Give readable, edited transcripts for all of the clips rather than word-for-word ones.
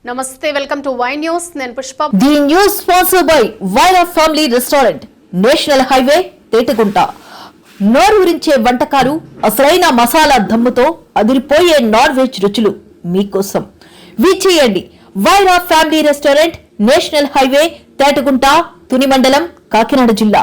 నమస్తే, welcome to Y news. నేను Pushpa. The news sponsored by Wyra family restaurant, national highway, Tetagunta. నోరూరించే వంటకాలు, అసలైన మసాలా దమ్ముతో అదిరిపోయే నాన్ వెజ్ రుచులు మీకోసం. విచ్చేయండి Wyra family restaurant, national highway, Tetagunta, Tuni మండలం, కాకినాడ జిల్లా.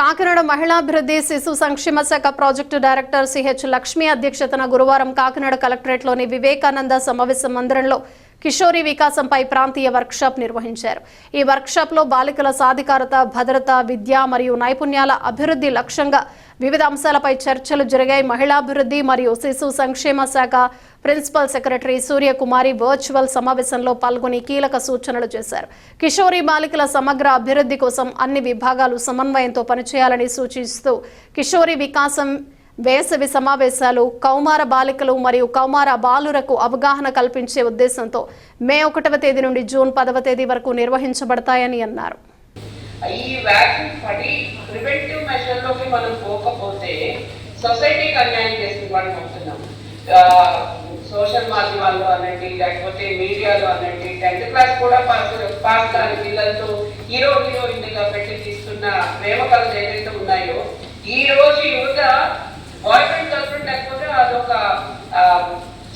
కాకినాడ మహిళాభివృద్ధి శిశు సంక్షేమ శాఖ ప్రాజెక్టు డైరెక్టర్ సిహెచ్ లక్ష్మి అధ్యక్షతన గురువారం కాకినాడ కలెక్టరేట్లోని వివేకానంద సమావేశ మందిరంలో కిషోరి వికాసంపై ప్రాంతీయ వర్క్షాప్ నిర్వహించారు. ఈ వర్క్షాప్లో బాలికల సాధికారత, భద్రత, విద్య మరియు నైపుణ్యాల అభివృద్ధి లక్ష్యంగా వివిధ అంశాలపై చర్చలు జరిగాయి. మహిళాభివృద్ధి మరియు శిశు సంక్షేమ శాఖ ప్రిన్సిపల్ సెక్రటరీ సూర్యకుమారి వర్చువల్ సమావేశంలో పాల్గొని కీలక సూచనలు చేశారు. కిషోరి బాలికల సమగ్ర అభివృద్ధి కోసం అన్ని విభాగాలు సమన్వయంతో పనిచేయాలని సూచిస్తూ కిషోరి వికాసం వేసవి సమావేశాలు కౌమార బాలికలు మరియు కౌమార బాలురకు అవగాహన కల్పించే ఉద్దేశంతో మే 1వ తేదీ నుండి జూన్ 10వ తేదీ వరకు నిర్వహించబడతాయని అన్నారు. ఈ వ్యాక్సిన్ పడి ప్రివెంటివ్ మెజర్లోకి మనం పోకపోతే సొసైటీకి అన్యాయం చేస్తున్న అంటున్నాం. సోషల్ మాధ్యమాల్లో అనండి, లేకపోతే మీడియాలో అనండి, 10th క్లాస్ కూడా పాస్ కాని పిల్లలతో హీరోయిన్గా పెట్టి తీస్తున్న ప్రేమ కథలు ఏదైతే ఉన్నాయో, ఈ రోజు యువత బాయ్ ఫ్రెండ్ గర్ల్ ఫ్రెండ్ లేకపోతే అదొక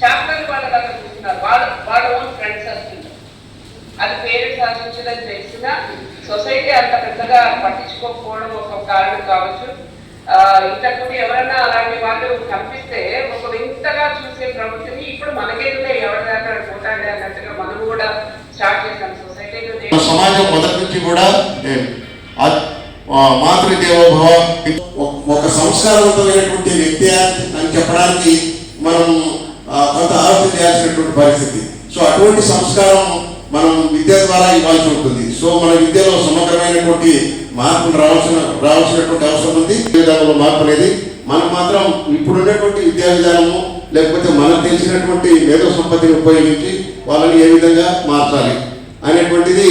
చాప్టర్ వాళ్ళ దగ్గర చూస్తున్నారు. వాళ్ళ ఓన్ ఫ్రెండ్ సర్కిల్. అది పేరెంట్స్ ఆశించదని తెలిసినా సొసైటీ అంత పెద్దగా పట్టించుకోకపోవడం ఒక కారణం కావచ్చు. ఇంతకుముందు ఎవరైనా అలాంటి వాళ్ళు కనిపిస్తే ఒక వింతగా చూసే ప్రవృత్తిని ఇప్పుడు మనకెందుకే ఎవరి దాకా పోతాడే అన్నట్టుగా మనం కూడా స్టార్ట్ చేశాం. సొసైటీలో సమాజం మొదటి నుంచి కూడా మాతృదేవోభవ ఒక సంస్కారవంతమైనటువంటి వ్యక్తి అని చెప్పడానికి మనం కొంత ఆలోచన చేయాల్సినటువంటి పరిస్థితి. సో అటువంటి సంస్కారం మనం విద్య ద్వారా ఇవ్వాల్సి ఉంటుంది. సో మన విద్యలో సమగ్రమైనటువంటి మార్పులు రావాల్సినటువంటి అవసరం ఉంది. విధానంలో మార్పు అనేది మనం మాత్రం ఇప్పుడున్నటువంటి విద్యా విధానము లేకపోతే మనకు తెలిసినటువంటి మేధో సంపత్తిని ఉపయోగించి వాళ్ళని ఏ విధంగా మార్చాలి అనేటువంటిది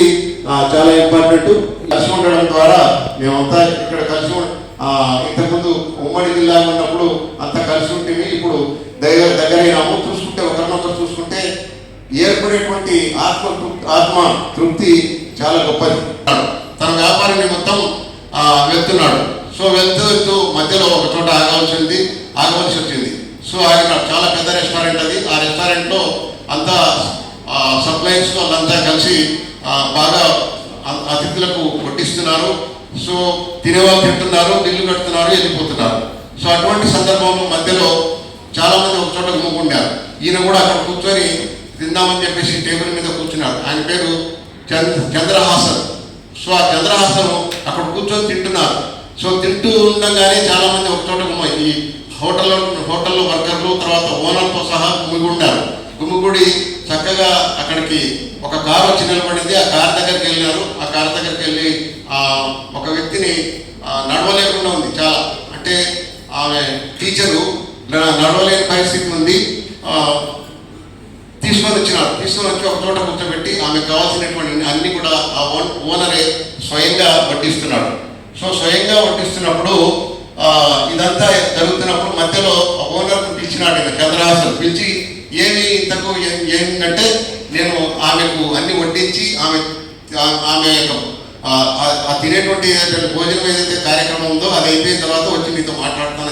చాలా ఇంపార్టెంట్. కలిసి ఉండడం ద్వారా మేమంతా ఇక్కడ కలిసి ఇంతకుముందు ఉమ్మడి జిల్లా ఉన్నప్పుడు అంతా కలిసి ఉంటే ఇప్పుడు దగ్గరైనాము. చూసుకుంటే ఒకరినొకరు చూసుకుంటే ఏర్పడేటువంటి ఆత్మ తృప్తి చాలా గొప్పది. తన వ్యాపారాన్ని మొత్తం వెళ్తున్నాడు. సో వెళ్తూ మధ్యలో ఒక చోట ఆగవలసి వచ్చింది. సో ఆయన చాలా పెద్ద రెస్టారెంట్ అది. ఆ రెస్టారెంట్లో అంతా సప్లైస్ వాళ్ళంతా కలిసి బాగా అతిథులకు వడ్డిస్తున్నారు. సో తినేవాళ్ళు తింటున్నారు, బిల్లు కడుతున్నారు, వెళ్ళిపోతున్నారు. సో అటువంటి సందర్భంలో మధ్యలో చాలా మంది ఒక చోట గుమ్ముకున్నారు. ఈయన కూడా అక్కడ కూర్చొని తిందామని చెప్పేసి టేబుల్ మీద కూర్చున్నారు. ఆయన పేరు చంద్రహాసన్. సో ఆ చంద్రహాసన్ అక్కడ కూర్చొని తింటున్నారు. సో తింటూ ఉండగానే చాలా మంది ఒక చోట ఈ హోటల్లో వర్కర్లు తర్వాత ఓనర్తో సహా గుమిగూడి చక్కగా అక్కడికి ఒక కారు వచ్చి నిలబడింది. ఆ కారు దగ్గరికి వెళ్ళారు. ఆ కారు దగ్గరికి వెళ్ళి ఒక వ్యక్తిని నడవలేకుండా ఉంది. చాలా అంటే ఆమె టీచరు నడవలేని పరిస్థితి ఉంది. తీసుకొని వచ్చి ఒక చోట కూర్చోబెట్టి ఆమెకు కావాల్సినటువంటి అన్ని కూడా ఆ ఓనరే స్వయంగా వడ్డిస్తున్నాడు. సో స్వయంగా వడ్డిస్తున్నప్పుడు ఇదంతా జరుగుతున్నప్పుడు మధ్యలో ఓనర్ను పిలిచినాడు. చంద్రహాసన్ పిలిచి ఏమి ఇంతకు ఏంటంటే నేను ఆమెకు అన్ని వడ్డించి ఆమె తినేటువంటి భోజనం ఏదైతే కార్యక్రమం ఉందో అది అయిపోయిన తర్వాత వచ్చి మీతో మాట్లాడుతాను